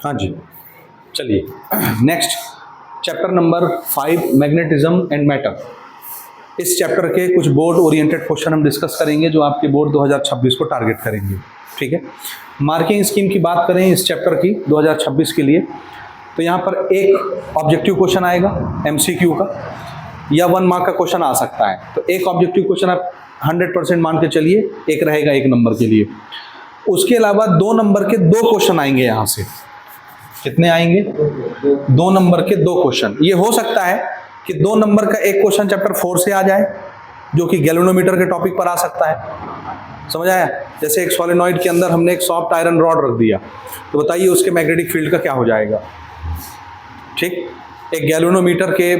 हाँ जी, चलिए next chapter number 5 magnetism and matter. इस चैप्टर के कुछ बोर्ड ओरिएंटेड क्वेश्चन हम डिस्कस करेंगे जो आपके बोर्ड 2026 को टारगेट करेंगे। ठीक है, मार्किंग स्कीम की बात करें इस चैप्टर की 2026 के लिए, तो यहाँ पर एक ऑब्जेक्टिव क्वेश्चन आएगा MCQ का, या 1 मार्क का क्वेश्चन आ सकता है। तो एक ऑब्जेक्टिव क्वेश्चन आप 100% मान के चलिए, एक रहेगा 1 नंबर के लिए। उसके अलावा 2 नंबर के 2 क्वेश्चन आएंगे यहाँ से। कितने आएंगे? 2 नंबर के 2 क्वेश्चन। ये हो सकता है कि 2 नंबर का एक क्वेश्चन चैप्टर 4 से आ जाए, जो कि गैल्वेनोमीटर के टॉपिक पर आ सकता है। समझ आया? जैसे एक सोलेनॉइड के अंदर हमने एक सॉफ्ट आयरन रॉड रख दिया, तो बताइए उसके मैग्नेटिक फील्ड का क्या हो जाएगा। ठीक, एक गैल्वेनोमीटर के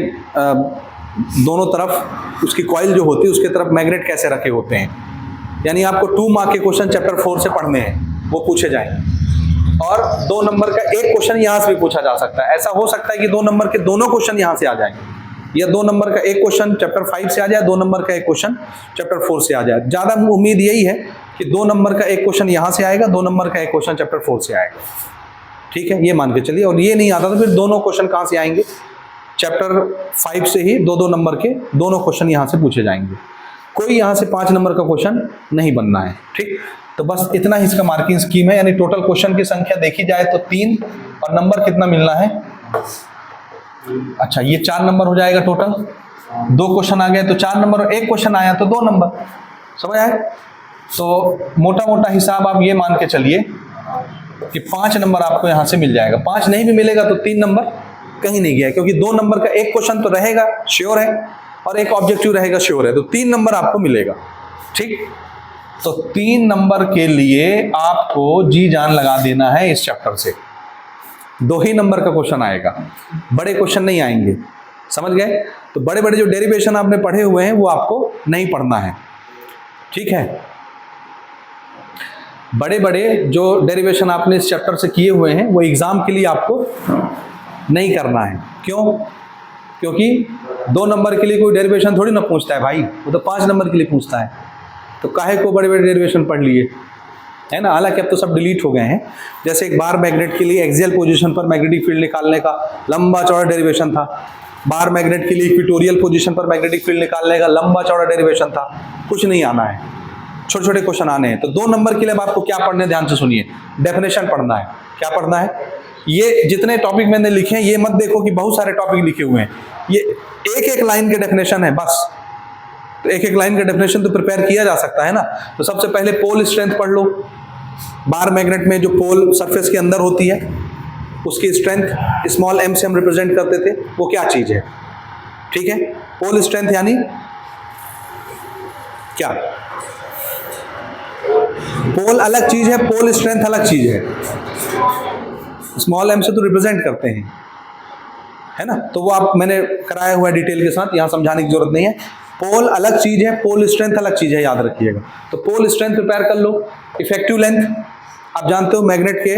दोनों तरफ उसकी कॉइल जो होती है उसके तरफ मैग्नेट कैसे रखे होते हैं। यानी आपको 2 मार्क के क्वेश्चन चैप्टर 4 से पढ़ने हैं, वो पूछे जाएंगे। और 2 नंबर का एक क्वेश्चन यहाँ से भी पूछा जा सकता है। ऐसा हो सकता है कि 2 नंबर के दोनों क्वेश्चन यहाँ से आ जाएंगे, या 2 नंबर का एक क्वेश्चन चैप्टर 5 से आ जाए, 2 नंबर का एक क्वेश्चन चैप्टर 4 से आ जाए। ज़्यादा उम्मीद यही है कि 2 नंबर का एक क्वेश्चन यहाँ से आएगा, 2 नंबर का एक क्वेश्चन चैप्टर 4 से आएगा। ठीक है, ये मान के चलिए। और ये नहीं आता तो फिर दोनों क्वेश्चन कहाँ से आएंगे? चैप्टर 5 से ही 2-2 नंबर के दोनों क्वेश्चन यहाँ से पूछे जाएंगे। कोई यहाँ से 5 नंबर का क्वेश्चन नहीं बनना है। ठीक, तो बस इतना ही इसका मार्किंग स्कीम है। यानी टोटल क्वेश्चन की संख्या देखी जाए तो 3, और नंबर कितना मिलना है? अच्छा, ये 4 नंबर हो जाएगा टोटल। 2 क्वेश्चन आ गए तो 4 नंबर, और एक क्वेश्चन आया तो 2 नंबर। समझ आए? तो मोटा मोटा हिसाब आप ये मान के चलिए कि 5 नंबर आपको यहाँ से मिल जाएगा। 5 नहीं भी मिलेगा तो 3 नंबर कहीं नहीं गया, क्योंकि 2 नंबर का एक क्वेश्चन तो रहेगा, श्योर है, और एक ऑब्जेक्टिव रहेगा, श्योर है। तो 3 नंबर आपको मिलेगा। ठीक, तो 3 नंबर के लिए आपको जी जान लगा देना है इस चैप्टर से। 2 ही नंबर का क्वेश्चन आएगा, बड़े क्वेश्चन नहीं आएंगे। समझ गए? तो बड़े बड़े जो डेरिवेशन आपने पढ़े हुए हैं वो आपको नहीं पढ़ना है। ठीक है, बड़े बड़े जो डेरिवेशन आपने इस चैप्टर से किए हुए हैं वो एग्जाम के लिए आपको नहीं करना है। क्यों? क्योंकि 2 नंबर के लिए कोई डेरिवेशन थोड़ी ना पूछता है भाई, वो तो 5 नंबर के लिए पूछता है। तो काहे को बड़े बड़े डेरिवेशन पढ़ लिए, है ना। हालांकि अब तो सब डिलीट हो गए हैं। जैसे एक बार मैग्नेट के लिए एक्सियल पोजीशन पर मैग्नेटिक फील्ड निकालने का लंबा चौड़ा डेरिवेशन था। बार मैग्नेट के लिए इक्वेटोरियल पोजीशन पर मैग्नेटिक फील्ड निकालने का लंबा चौड़ा डेरिवेशन था। कुछ नहीं आना है, छोटे छोटे क्वेश्चन आने हैं। तो 2 नंबर के लिए आपको क्या पढ़ने, ध्यान से सुनिए, डेफिनेशन पढ़ना है। क्या पढ़ना है? ये जितने टॉपिक मैंने लिखे हैं, ये मत देखो कि बहुत सारे टॉपिक लिखे हुए हैं। ये एक एक लाइन के डेफिनेशन है बस। तो एक एक लाइन का डेफिनेशन तो प्रिपेयर किया जा सकता है ना। तो सबसे पहले पोल स्ट्रेंथ पढ़ लो। बार मैग्नेट में जो पोल सरफेस के अंदर होती है उसकी स्ट्रेंथ स्मॉल m से हम रिप्रेजेंट करते थे, वो क्या चीज है? ठीक है, पोल स्ट्रेंथ यानी क्या? पोल अलग चीज है, पोल स्ट्रेंथ अलग चीज है। स्मॉल m से तो रिप्रेजेंट करते हैं, है ना। तो वो आप मैंने कराया हुआ है डिटेल के साथ, यहां समझाने की जरूरत नहीं है। पोल अलग चीज है, पोल स्ट्रेंथ अलग चीज है, याद रखिएगा। तो पोल स्ट्रेंथ प्रिपेयर कर लो। इफेक्टिव लेंथ आप जानते हो, मैग्नेट के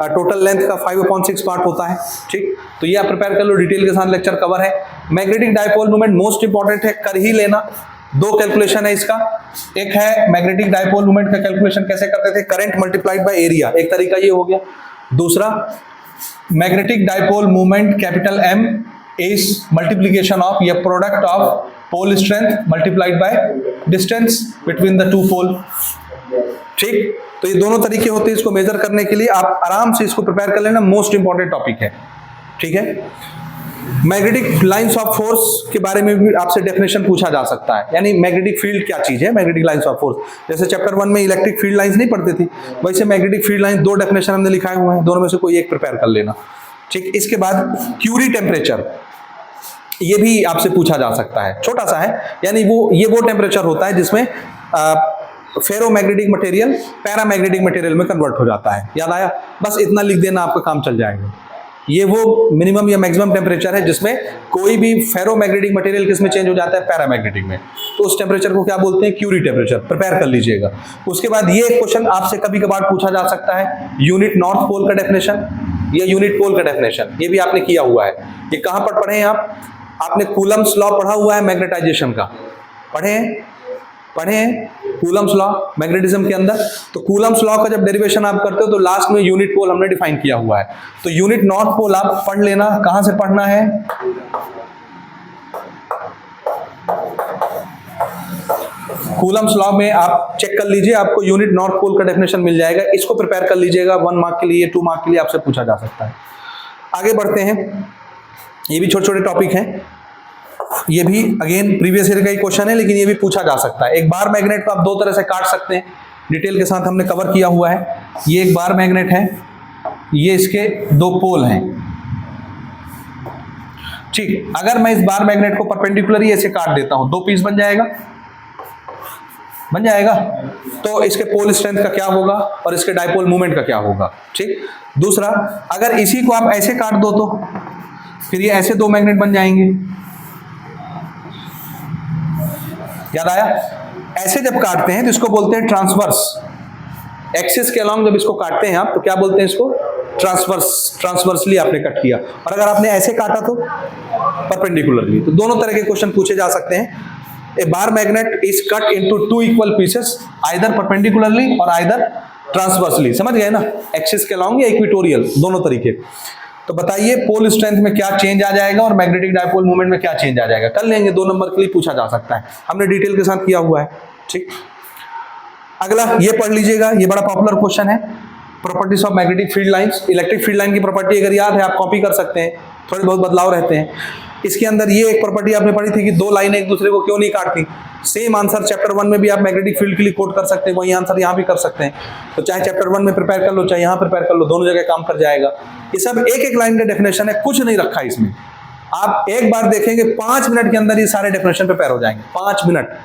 टोटल लेंथ का 5/6 पार्ट होता है। ठीक, तो ये आप प्रिपेयर कर लो, डिटेल के साथ लेक्चर कवर है। Magnetic dipole moment most important है, कर ही लेना। 2 कैलकुलेशन है इसका। एक है मैग्नेटिक डायपोल मोमेंट का कैलकुलेशन कैसे करते थे, करंट मल्टीप्लाइड बाय एरिया, एक तरीका ये हो गया। दूसरा, magnetic dipole moment capital M is multiplication of या product of pole strength multiplied by distance between the 2 pole. ठीक, तो ये दोनों तरीके होते हैं इसको मेजर करने के लिए। आप आराम से इसको प्रिपेयर कर लेना, मोस्ट इंपॉर्टेंट टॉपिक है। ठीक है, मैग्नेटिक लाइंस ऑफ फोर्स के बारे में भी आपसे डेफिनेशन पूछा जा सकता है। यानी मैग्नेटिक फील्ड क्या चीज है, मैग्नेटिक लाइंस ऑफ फोर्स। जैसे चैप्टर 1 में इलेक्ट्रिक फील्ड लाइंस नहीं पढ़ती थी, वैसे मैग्नेटिक फील्ड लाइंस 2 डेफिनेशन हमने लिखाए हुए हैं, दोनों में से कोई एक प्रिपेयर कर लेना। ठीक, इसके बाद क्यूरी टेम्परेचर, ये भी आपसे पूछा जा सकता है, छोटा सा है। यानी वो टेम्परेचर होता है जिसमें फेरोमैग्नेटिक मटेरियल पैरामैग्नेटिक मटेरियल में कन्वर्ट हो जाता है। याद आया? बस इतना लिख देना, आपका काम चल जाएगा। ये वो मिनिमम या मैक्सिमम टेम्परेचर है जिसमें कोई भी फेरोमैग्नेटिक मटेरियल किसमें चेंज हो जाता है, पैरामैग्नेटिक में। तो उस टेम्परेचर को क्या बोलते हैं? Curie temperature. प्रिपेयर कर लीजिएगा। उसके बाद ये क्वेश्चन आपसे कभी कभार पूछा जा सकता है, यूनिट नॉर्थ पोल का डेफिनेशन या यूनिट पोल का डेफिनेशन। ये भी आपने किया हुआ है। ये कहां पर पढ़े हैं आप? आपने कूलम्स लॉ पढ़ा हुआ है मैग्नेटाइजेशन का, पढ़े हैं? कूलम्स लॉ मैग्नेटिज्म के अंदर। तो कूलम्स लॉ का जब डेरिवेशन आप करते हो तो लास्ट में यूनिट पोल हमने डिफाइन किया हुआ है। तो यूनिट नॉर्थ पोल आप पढ़ लेना, कहां से पढ़ना है, कूलम्स लॉ में आप चेक कर लीजिए, आपको यूनिट नॉर्थ पोल का डेफिनेशन मिल जाएगा। इसको प्रिपेयर कर लीजिएगा, 1 मार्क के लिए, 2 मार्क के लिए आपसे पूछा जा सकता है। आगे बढ़ते हैं, ये भी छोटे छोटे टॉपिक हैं, ये भी अगेन प्रीवियस ईयर का ही क्वेश्चन है, लेकिन ये भी पूछा जा सकता है। एक बार मैग्नेट को आप दो तरह से काट सकते हैं, डिटेल के साथ हमने कवर किया हुआ है। ये एक बार मैग्नेट है, ये इसके दो पोल हैं, ठीक। अगर मैं इस बार मैग्नेट को परपेंडिकुलरली ऐसे काट देता हूं, दो पीस बन जाएगा, बन जाएगा। तो इसके पोल स्ट्रेंथ का क्या होगा और इसके डाइपोल मूवमेंट का क्या होगा, ठीक। दूसरा, अगर इसी को आप ऐसे काट दो तो फिर ये ऐसे दो मैग्नेट बन जाएंगे, याद आया। ऐसे जब काटते हैं तो इसको बोलते हैं ट्रांसवर्स, एक्सिस के अलॉन्ग जब इसको काटते हैं आप तो क्या बोलते हैं इसको, ट्रांसवर्स, ट्रांसवर्सली आपने कट किया। और अगर आपने ऐसे काटा तो परपेंडिकुलरली। तो दोनों तरह के क्वेश्चन पूछे जा सकते हैं। A bar magnet is cut into 2 equal pieces, either perpendicularly और आइदर ट्रांसवर्सली, समझ गए ना, एक्सिस के अलॉन्ग या इक्वेटोरियल, दोनों तरीके। तो बताइए पोल स्ट्रेंथ में क्या चेंज आ जाएगा और मैग्नेटिक डाइपोल मूवमेंट में क्या चेंज आ जाएगा, कर लेंगे, 2 नंबर के लिए पूछा जा सकता है, हमने डिटेल के साथ किया हुआ है, ठीक। अगला ये पढ़ लीजिएगा, ये बड़ा पॉपुलर क्वेश्चन है, properties of magnetic field lines. Electric field line की प्रॉपर्टी अगर याद है आप कॉपी कर सकते हैं, थोड़े बहुत बदलाव रहते हैं। इसके अंदर ये एक प्रॉपर्टी आपने पढ़ी थी कि दो लाइनें एक दूसरे को क्यों नहीं काटती। सेम आंसर चैप्टर 1 में भी आप मैग्नेटिक फील्ड के लिए कोट कर सकते हैं, वही आंसर यहाँ भी कर सकते हैं। तो चाहे चैप्टर 1 में प्रिपेयर कर लो, चाहे यहाँ प्रिपेयर कर लो, दोनों जगह काम कर जाएगा। ये सब एक एक लाइन का डेफिनेशन है, कुछ नहीं रखा इसमें। आप एक बार देखेंगे 5 मिनट के अंदर ये सारे डेफिनेशन प्रिपेयर हो जाएंगे, 5 मिनट,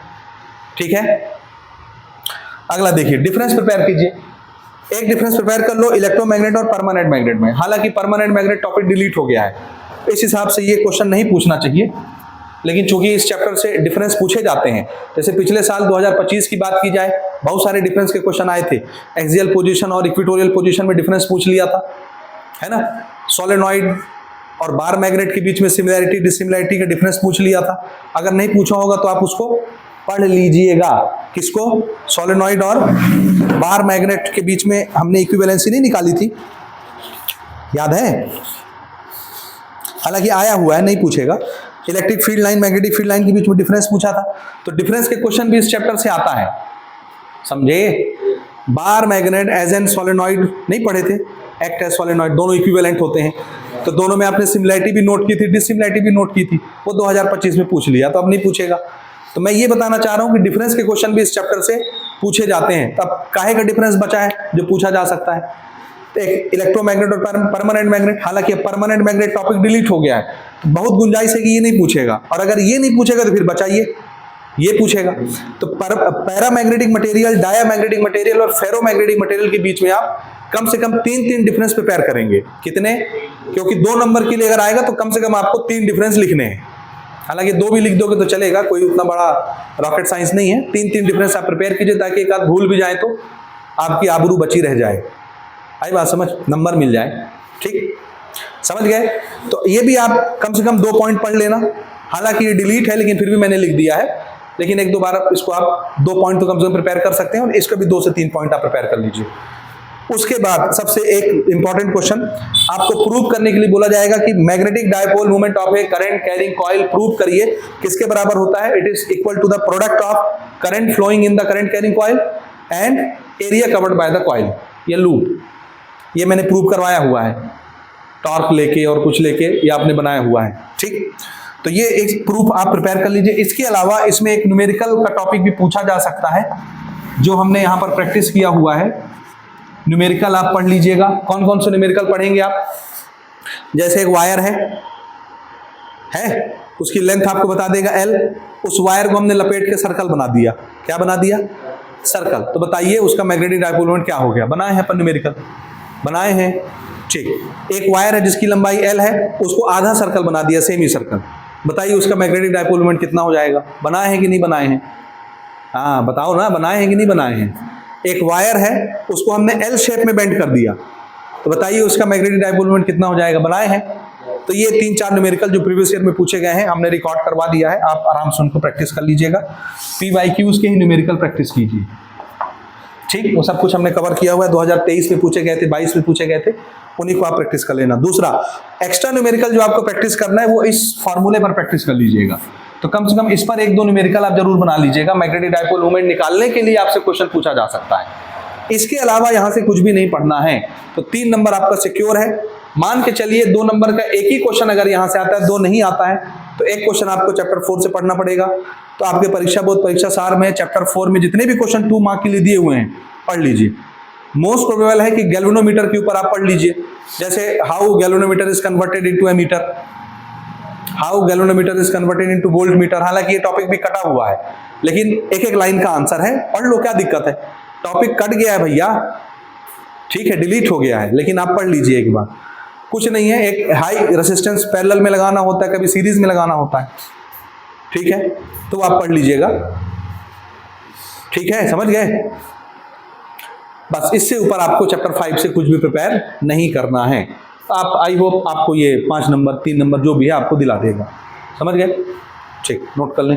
ठीक है। अगला देखिए, डिफरेंस प्रिपेयर कीजिए। एक डिफरेंस प्रिपेयर कर लो इलेक्ट्रोमैग्नेट और परमानेंट मैग्नेट में। हालांकि परमानेंट मैग्नेट टॉपिक डिलीट हो गया है, इस हिसाब से ये क्वेश्चन नहीं पूछना चाहिए, लेकिन चूंकि इस चैप्टर से डिफरेंस पूछे जाते हैं, जैसे पिछले साल 2025 की बात की जाए, बहुत सारे डिफरेंस के क्वेश्चन आए थे। एक्सियल पोजीशन और इक्वेटोरियल पोजीशन में डिफरेंस पूछ लिया था, है ना। सोलेनॉइड और बार मैग्नेट के बीच में सिमिलैरिटी डिसिमिलैरिटी का डिफरेंस पूछ लिया था। अगर नहीं पूछा होगा तो आप उसको पढ़ लीजिएगा। किसको, सोलेनॉइड और बार मैग्नेट के बीच में हमने इक्विवेलेंसी नहीं निकाली थी, याद है। हालांकि आया हुआ है, नहीं पूछेगा। Electric field line magnetic field line के बीच में डिफरेंस पूछा था, तो डिफरेंस के क्वेश्चन भी इस चैप्टर से आता है, समझे। Bar magnet as an solenoid नहीं पढ़े थे, एक्ट एज सोलेनॉइड, दोनों इक्विवेलेंट होते हैं। तो दोनों में आपने सिमिलैरिटी भी नोट की थी, डिसिमिलैरिटी भी नोट की थी, वो 2025 में पूछ लिया, तो अब नहीं पूछेगा। तो मैं ये बताना चाह रहा हूं कि डिफरेंस के क्वेश्चन भी इस चैप्टर से पूछे जाते हैं। तब काहे का डिफरेंस बचा है जो पूछा जा सकता है, तो एक इलेक्ट्रोमैग्नेट और परमानेंट मैग्नेट। हालांकि परमानेंट मैग्नेट टॉपिक डिलीट हो गया है, तो बहुत गुंजाइश है कि ये नहीं पूछेगा, और अगर ये नहीं पूछेगा तो फिर बचाइए, ये पूछेगा। तो पैरामैग्नेटिक मटेरियल, डायामैग्नेटिक मटेरियल और फेरोमैग्नेटिक मटेरियल के बीच में आप कम से कम 3 डिफरेंस प्रिपेयर करेंगे। कितने, क्योंकि 2 नंबर के लिए अगर आएगा तो कम से कम आपको 3 डिफरेंस लिखने हैं। हालांकि 2 भी लिख दोगे तो चलेगा, कोई उतना बड़ा रॉकेट साइंस नहीं है। 3 डिफरेंस आप प्रिपेयर कीजिए, ताकि एक आध भूल भी जाए तो आपकी आबरू बची रह जाए। आई बात समझ, नंबर मिल जाए, ठीक, समझ गए। तो ये भी आप कम से कम 2 पॉइंट पढ़ लेना। हालांकि ये डिलीट है, लेकिन फिर भी मैंने लिख दिया है, लेकिन 1-2 बार इसको आप 2 पॉइंट तो कम से कम प्रिपेयर कर सकते हैं, और इसका भी 2 से 3 पॉइंट आप प्रिपेयर कर लीजिए। उसके बाद सबसे एक इंपॉर्टेंट क्वेश्चन आपको प्रूव करने के लिए बोला जाएगा कि magnetic dipole movement of a current carrying coil prove करिए। किसके बराबर होता है, it is equal to the product of current flowing in the current carrying coil and area covered by the coil, ये लूप। ये मैंने प्रूव करवाया हुआ है, टॉर्क लेके और कुछ लेके ये आपने बनाया हुआ है, ठीक। तो ये एक प्रूफ आप प्रिपेयर कर लीजिए। इसके अलावा इसमें एक न्यूमेरिकल का टॉपिक भी पूछा जा सकता है, जो हमने यहाँ पर प्रैक्टिस किया हुआ है। न्यूमेरिकल आप पढ़ लीजिएगा। कौन कौन से न्यूमेरिकल पढ़ेंगे आप, जैसे एक वायर है, उसकी लेंथ आपको बता देगा L, उस वायर को हमने लपेट के सर्कल बना दिया। क्या बना दिया, सर्कल। तो बताइए उसका मैग्नेटिक डायपोल मोमेंट क्या हो गया, बनाए हैं अपन न्यूमेरिकल, बनाए हैं, ठीक। एक वायर है जिसकी लंबाई L है, उसको आधा सर्कल बना दिया, सेमी सर्कल। बताइए उसका मैग्नेटिक डायपोल मोमेंट कितना हो जाएगा, बनाए हैं कि नहीं बनाए हैं, हाँ बताओ ना, बनाए हैं कि नहीं बनाए हैं। एक वायर है, उसको हमने L शेप में बेंड कर दिया, तो बताइए उसका मैग्नेटिक डायपोल मोमेंट कितना हो जाएगा, बनाए हैं। तो ये 3-4 न्यूमेरिकल जो प्रीवियस ईयर में पूछे गए हैं हमने रिकॉर्ड करवा दिया है, आप आराम से उनको प्रैक्टिस कर लीजिएगा। PYQs के ही न्यूमेरिकल प्रैक्टिस कीजिए, ठीक, वो सब कुछ हमने कवर किया हुआ है। 2023 में पूछे गए थे, 22 में पूछे गए थे, उन्हीं को आप प्रैक्टिस कर लेना। दूसरा, एक्स्ट्रा न्यूमेरिकल जो आपको प्रैक्टिस करना है वो इस फॉर्मूले पर प्रैक्टिस कर लीजिएगा। तो कम से कम इस पर 1-2 न्यूमेरिकल आप जरूर बना लीजिएगा। मैग्नेटिक डायपोल मोमेंट निकालने के लिए आपसे क्वेश्चन पूछा जा सकता है। इसके अलावा यहां से कुछ भी नहीं पढ़ना है। तो 3 नंबर आपका सिक्योर है। मान के चलिए 2 नंबर का एक ही क्वेश्चन अगर यहां से आता है, 2 नहीं आता है, तो एक क्वेश्चन आपको चैप्टर 4 से पढ़ना पड़ेगा। तो आपके परीक्षा बोर्ड परीक्षा सार में चैप्टर 4 में जितने भी क्वेश्चन 2 मार्क के लिए दिए हुए हैं पढ़ लीजिए। मोस्ट प्रोबेबल है कि गैल्वेनोमीटर के ऊपर आप पढ़ लीजिए, जैसे how galvanometer is converted into ammeter, how galvanometer is converted into voltmeter. हालांकि ये टॉपिक भी कटा हुआ है, लेकिन एक एक लाइन का आंसर है, पढ़ लो, क्या दिक्कत है। टॉपिक कट गया है भैया, ठीक है, डिलीट हो गया है, लेकिन आप पढ़ लीजिए एक बार, कुछ नहीं है। एक हाई रेसिस्टेंस पैरेलल में लगाना होता है, कभी सीरीज में लगाना होता है, ठीक है, तो आप पढ़ लीजिएगा, ठीक है, समझ गए। बस इससे ऊपर आपको चैप्टर 5 से कुछ भी प्रिपेयर नहीं करना है। आप, आई होप आपको ये 5 नंबर 3 नंबर जो भी है आपको दिला देगा, समझ गए, ठीक, नोट कर लें।